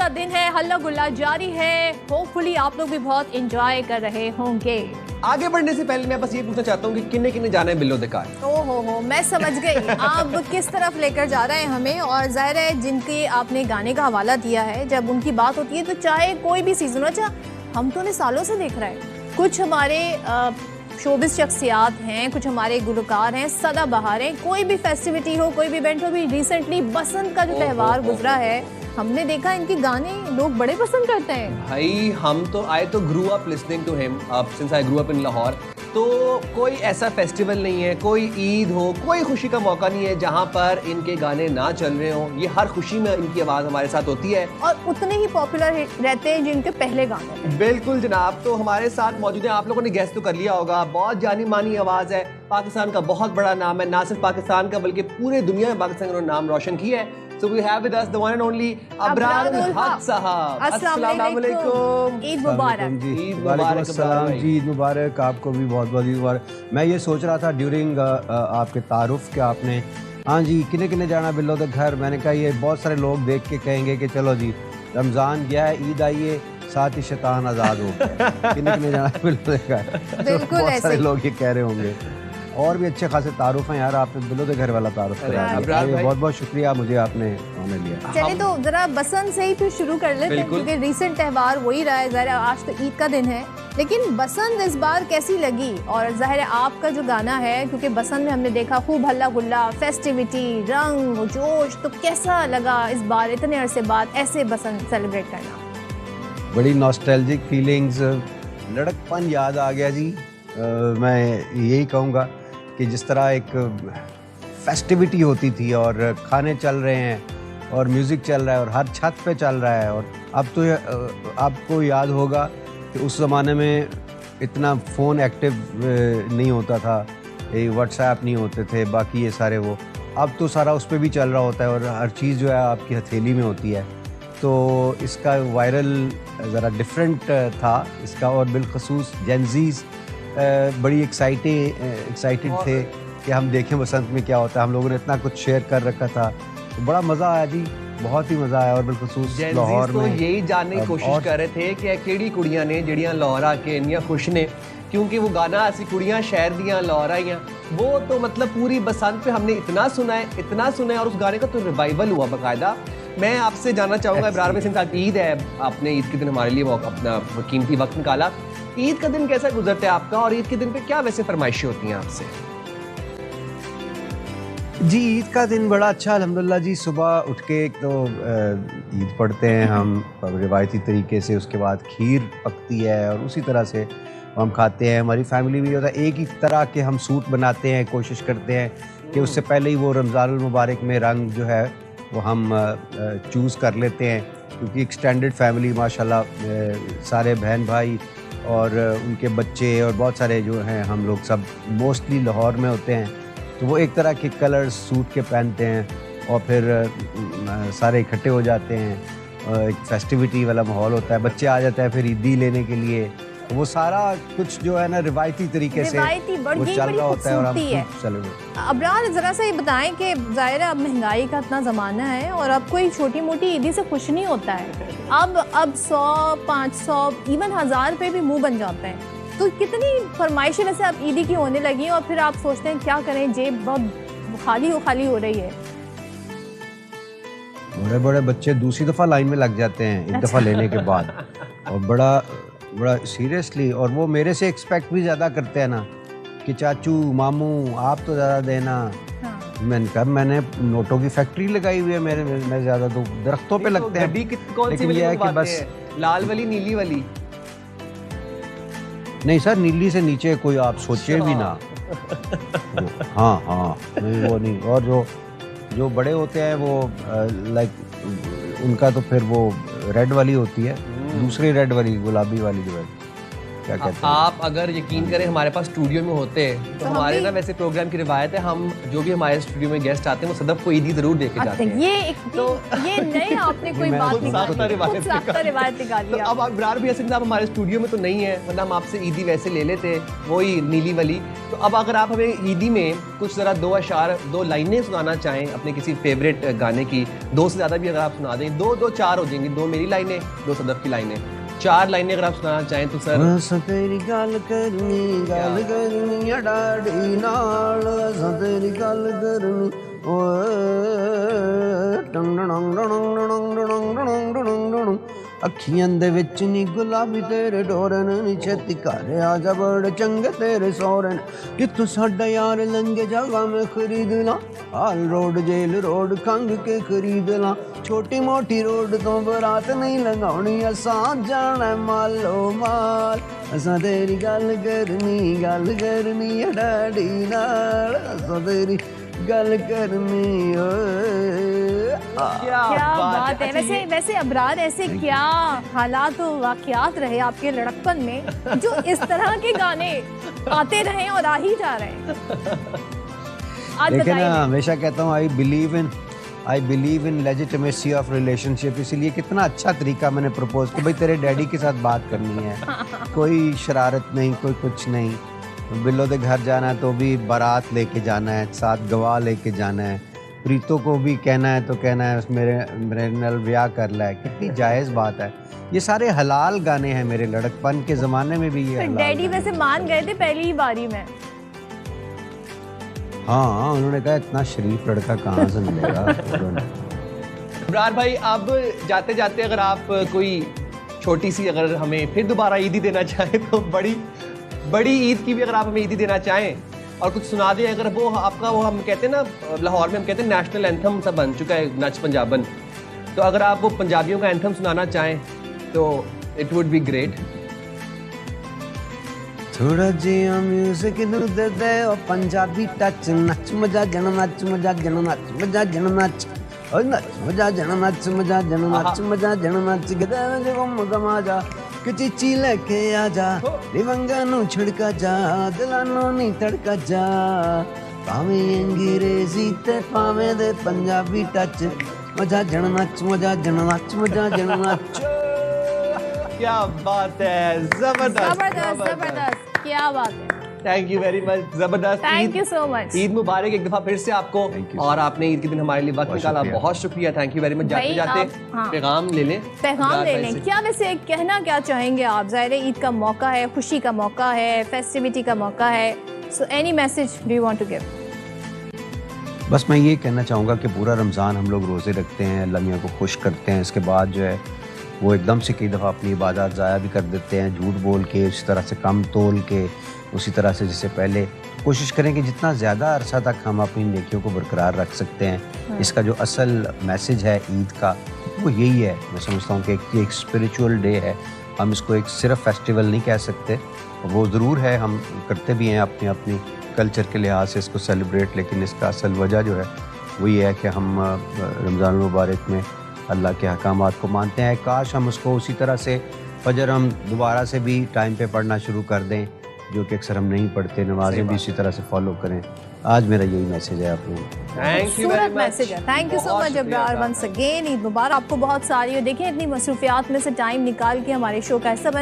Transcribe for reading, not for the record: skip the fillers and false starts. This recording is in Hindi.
दिन है, हल्ला गुल्ला जारी है। होपफुली आप लोग भी बहुत एंजॉय कर रहे होंगे। आगे बढ़ने से पहले मैं बस ये पूछना चाहता हूँ कि किन्ने किन्ने जाना है बिलो द कार। हो मैं समझ गई आप किस तरफ लेकर जा रहे हैं हमें। और जाहिर है जिनके आपने गाने का हवाला दिया है, जब उनकी बात होती है तो चाहे कोई भी सीजन हो, अच्छा हम तो उन्हें सालों से देख रहे हैं। कुछ हमारे शोबिस शख्सियात हैं, कुछ हमारे गुलकार हैं, सदाबहार हैं। कोई भी फेस्टिविटी हो, कोई भी इवेंट हो, भी रिसेंटली बसंत का जो त्यौहार गुजरा है, हमने देखा इनके गाने लोग बड़े पसंद करते हैं। भाई हम तो आई तो grew up listening to him since I grew up in Lahore. तो कोई ऐसा फेस्टिवल नहीं है, कोई ईद हो, कोई खुशी का मौका नहीं है जहाँ पर इनके गाने ना चल रहे हों। ये हर खुशी में इनकी आवाज़ हमारे साथ होती है और उतने ही पॉपुलर रहते हैं जिनके पहले गाने। बिल्कुल जनाब। तो हमारे साथ मौजूद है, आप लोगों ने गेस तो कर लिया होगा, बहुत जानी मानी आवाज़ है, पाकिस्तान का बहुत बड़ा नाम है, ना सिर्फ पाकिस्तान का बल्कि पूरे दुनिया में पाकिस्तान का नाम रोशन किया है। So we have with us the one and only Abrarul हक साहब। अस्सलाम वालेकुम। ईद मुबारक। ईद मुबारक जी, ईद मुबारक आपको भी बहुत बहुत ईद मुबारक। मैं ये सोच रहा था ड्यूरिंग आपके तारुफ के आपने हाँ जी किन्ने किन्ने जाना बिल्लो द घर, मैंने कहा ये बहुत सारे लोग देख के कहेंगे कि चलो जी रमज़ान गया है, ईद आई है, साथ ही शैतान आज़ाद हो गया। किन्ने किन्ने जाना बिल्लो द घर, बिल्कुल बहुत सारे ऐसे लोग ये कह रहे होंगे। और भी अच्छे खासे तारुफ हैं यार, आपने बिल्लो द घर वाला तारुफ कराया, बहुत बहुत शुक्रिया, मुझे आपने ऑनर लिया। चलिए तो जरा बसंत से ही फिर शुरू कर लेते हैं, क्योंकि रिसेंट त्यौहार वही रहा है। ज़ाहिर आज तो ईद का दिन है, लेकिन बसंत इस बार कैसी लगी? और ज़ाहिर आपका जो गाना है, क्योंकि बसंत में हमने देखा खूब हल्ला गुल्ला, फेस्टिविटी, रंग जोश, तो कैसा लगा इस बार इतने अरसे बाद ऐसे बसंत सेलिब्रेट करना? बड़ी नॉस्टैल्जिक फीलिंग्स, लड़कपन याद आ गया जी। मैं यही कहूँगा कि जिस तरह एक फेस्टिविटी होती थी और खाने चल रहे हैं और म्यूज़िक चल रहा है और हर छत पे चल रहा है। और अब तो आपको याद होगा कि उस ज़माने में इतना फ़ोन एक्टिव नहीं होता था, ये व्हाट्सएप नहीं होते थे, बाकी ये सारे वो, अब तो सारा उस पर भी चल रहा होता है और हर चीज़ जो है आपकी हथेली में होती है। तो इसका वायरल ज़रा डिफरेंट था इसका, और बिलखसूस जेनज़ीज़ बड़ी एक्साइटेड थे कि हम देखें बसंत में क्या होता है। हम लोगों ने इतना कुछ शेयर कर रखा था, तो बड़ा मज़ा आया जी, बहुत ही मज़ा आया। और बिलखसूस लाहौर में यही जानने की कोशिश कर रहे थे कि केड़ी कुड़ियां ने जड़ियां लाहौर आके इन्नियां खुश ने, क्योंकि वो गाना ऐसी कुड़ियां शहर दियां लाहौर आइयां, वो तो मतलब पूरी बसंत पे हमने इतना सुना है और उस गाने का तो रिवाइवल हुआ बाकायदा। मैं आपसे जानना चाहूँगा इब्रार में, सिंस ईद है, आपने ईद के दिन हमारे लिए वो अपना कीमती वक्त निकाला, ईद का दिन कैसा गुजरता है आपका और ईद के दिन पे क्या वैसे फरमाइशें होती हैं आपसे? जी ईद का दिन बड़ा अच्छा अल्हम्दुलिल्लाह जी। सुबह उठ के एक तो ईद पढ़ते हैं हम रिवायती तरीके से, उसके बाद खीर पकती है और उसी तरह से हम खाते हैं। हमारी फैमिली भी होता है, एक ही तरह के हम सूट बनाते हैं, कोशिश करते हैं कि उससे पहले ही वो रमज़ानुल मुबारक में रंग जो है वो हम चूज़ कर लेते हैं, क्योंकि एक्सटेंडेड फैमिली माशाल्लाह सारे बहन भाई और उनके बच्चे और बहुत सारे जो हैं हम लोग सब मोस्टली लाहौर में होते हैं, तो वो एक तरह के कलर्स सूट के पहनते हैं और फिर सारे इकट्ठे हो जाते हैं। एक फेस्टिविटी वाला माहौल होता है, बच्चे आ जाते हैं फिर ईदी लेने के लिए, वो सारा कुछ जो है ना रिवायती तरीके से वो चल रहा होता है और हम चले गए। अबरार जरा सा ये बताएं कि ज़ाहिर है अब महंगाई का इतना ज़माना है और अब कोई छोटी मोटी ईदी से खुश नहीं होता है। अब 100, 500, इवन 1000 रुपये भी मुंह बन जाते हैं। तो कितनी फरमाइशें वैसे अब ईदी की होने लगी हैं और फिर आप सोचते हैं क्या करें, जेब बहुत खाली हो रही है। बड़े बड़े बच्चे दूसरी दफ़ा लाइन में लग जाते हैं एक दफ़ा लेने के बाद, और बड़ा सीरियसली, और वो मेरे से एक्सपेक्ट भी ज़्यादा करते हैं ना कि चाचू मामू आप तो ज़्यादा देना। हाँ। मैंने कहा मैंने नोटों की फैक्ट्री लगाई हुई है, मैं ज़्यादा तो दरख्तों पे लगते हैं, लेकिन ये है कि बस लाल वाली नीली वाली नहीं सर, नीली से नीचे कोई आप सोचे भी ना। हाँ नहीं वो नहीं। और जो बड़े होते हैं वो लाइक उनका तो फिर वो रेड वाली होती है, दूसरी रेड वाली गुलाबी वाली जो है क्या कहते हैं। आप अगर यकीन करें हमारे पास स्टूडियो में होते तो हम हमारे भी- ना वैसे प्रोग्राम की रिवायत है, हम जो भी हमारे स्टूडियो में गेस्ट आते हैं वो सदफ को ईदी जरूर देके जाते हैं। ये नए आपने कोई मैं बात खुद निकाली, साख्ता रिवायत खुद साख्ता रिवायत निकाली तो आप। अब इब्रार भी हसन साहब हमारे स्टूडियो में तो नहीं है, वरना हम आपसे ईदी वैसे ले लेते वही नीली वाली। तो अब अगर आप हमें ईदी में कुछ ज़रा 2 अशार 2 लाइनें सुनाना चाहें अपने किसी फेवरेट गाने की, 2 से ज़्यादा भी अगर आप सुना दें, 2 4 हो जाएंगी, 2 मेरी लाइनें 2 सदफ की लाइनें, 4 लाइनें अगर आप सुनाना चाहें तो सर। बस तेरी गल करनी अडाड़ी नाल, तेरी गल करनी अखियां दे विच नी गुलाबी तेरे डोरन नी, छेती घर आजा बड़े चंगे तेरे सोरन, जित्थों साडा यार लंघे जगह मैं खरीद ला, हाल रोड जेल रोड खंग के खरीद ला, छोटी मोटी रोड तो बरात नहीं लगाउणी, असां जाना मालो माल, असां तेरी गल करनी अडाड़ी नाल, असां तेरी गल करनी क्या बात है। अच्छा, वैसे वैसे अबरार ऐसे क्या हालात और वाकयात रहे आपके लड़कपन में जो इस तरह के गाने आते रहे और आ ही जा रहे हैं? आज लेकिन बताइए। हमेशा कहता हूँ I believe in legitimacy of relationship, इसीलिए कितना अच्छा तरीका मैंने प्रपोज कि भाई तेरे डैडी के साथ बात करनी है, कोई शरारत नहीं, कोई कुछ नहीं, बिल्लो के घर जाना है तो भी बारात लेके जाना है, साथ गवाह लेके जाना है, प्रीतो को भी कहना है तो कहना है मेरे नाल ब्याह कर ला है, कितनी जायज़ बात है। ये सारे हलाल गाने हैं, मेरे लड़कपन के ज़माने में भी ये फिर हलाल डैडी गाने वैसे मान गए थे पहली ही बारी में? हाँ, उन्होंने कहा इतना शरीफ लड़का कहाँ से मिलेगा। इब्रार भाई, अब जाते जाते अगर आप कोई छोटी सी अगर हमें फिर दोबारा ईदी देना चाहें तो बड़ी ईद की भी अगर आप हमें ईदी देना चाहें और कुछ सुना दें, अगर वो आपका वो हम कहते हैं ना लाहौर में हम कहते हैं नेशनल एंथम सा बन चुका है नच पंजाबन, तो अगर आप वो पंजाबियों का एंथम सुनाना चाहें तो इट वुड बी ग्रेट। थोड़ा जिया म्यूजिक नू दे दे ओ पंजाबी टच, नच मजा जन नच मजा जन नच मजा जन नच ओ नच मजा जन नच मजा जन नच मजा जन नच गदा में गुम गमाजा किची लेके आजा, दिवंगा नू छिड़का जा, दिलानो नी तड़का जा, पावे अंग्रेजी ते पावे दे पंजाबी टच, मजा जन नच मजा जन नच मजा जन नच। क्या बात है, जबरदस्त जबरदस्त जबरदस्त, क्या बात है। थैंक यू वेरी मच, जबरदस्त। Thank you so much. Eid मुबारक एक दफा फिर से आपको, Thank you, और आपने ईद के दिन हमारे लिए वक्त बहुत निकाला, शुक्रिया। बहुत शुक्रिया, थैंक यू वेरी मच। जाते भाई, जाते आप- हाँ। पैगाम ले लें, पैगाम इब्रार ले भाई लें। से। क्या वैसे कहना क्या चाहेंगे आप? ज़ाहिर है ईद का मौका है, खुशी का मौका है, फेस्टिविटी का मौका है, so any message do you want to give? बस मैं ये कहना चाहूँगा कि पूरा रमज़ान हम लोग रोज़े रखते हैं, अल्लाह मियाँ को खुश करते हैं, इसके बाद जो है वो एकदम से कई दफ़ा अपनी इबादत ज़ाया भी कर देते हैं, झूठ बोल के, उसी तरह से कम तोल के, उसी तरह से जिससे पहले कोशिश करें कि जितना ज़्यादा अरसा तक हम अपनी नेकियों को बरकरार रख सकते हैं। इसका जो असल मैसेज है ईद का वो यही है, मैं समझता हूँ कि एक स्पिरिचुअल डे है, हम इसको एक सिर्फ फेस्टिवल नहीं कह सकते, वो ज़रूर है, हम करते भी हैं अपनी अपनी कल्चर के लिहाज से इसको सेलिब्रेट, लेकिन इसका असल वजह जो है वो ये है कि हम रमज़ान मुबारक में अल्लाह के अहकामात को मानते हैं। काश हम उसको उसी तरह से फजर हम दोबारा से भी टाइम पे पढ़ना शुरू कर दें, जो कि अक्सर हम नहीं पढ़ते, नमाजें भी इसी तरह से फॉलो करें। आज मेरा यही मैसेज है आप लोगों को। थैंक यू वेरी खूबसूरत मच, मैसेज है। थैंक यू सो बहुत मच शुक्रिया अब्रार, आपका। वंस अगेन ईद मुबारक आपको बहुत सारी। और देखिए इतनी मसरूफियात में से टाइम निकाल के हमारे शो का हिस्सा बने।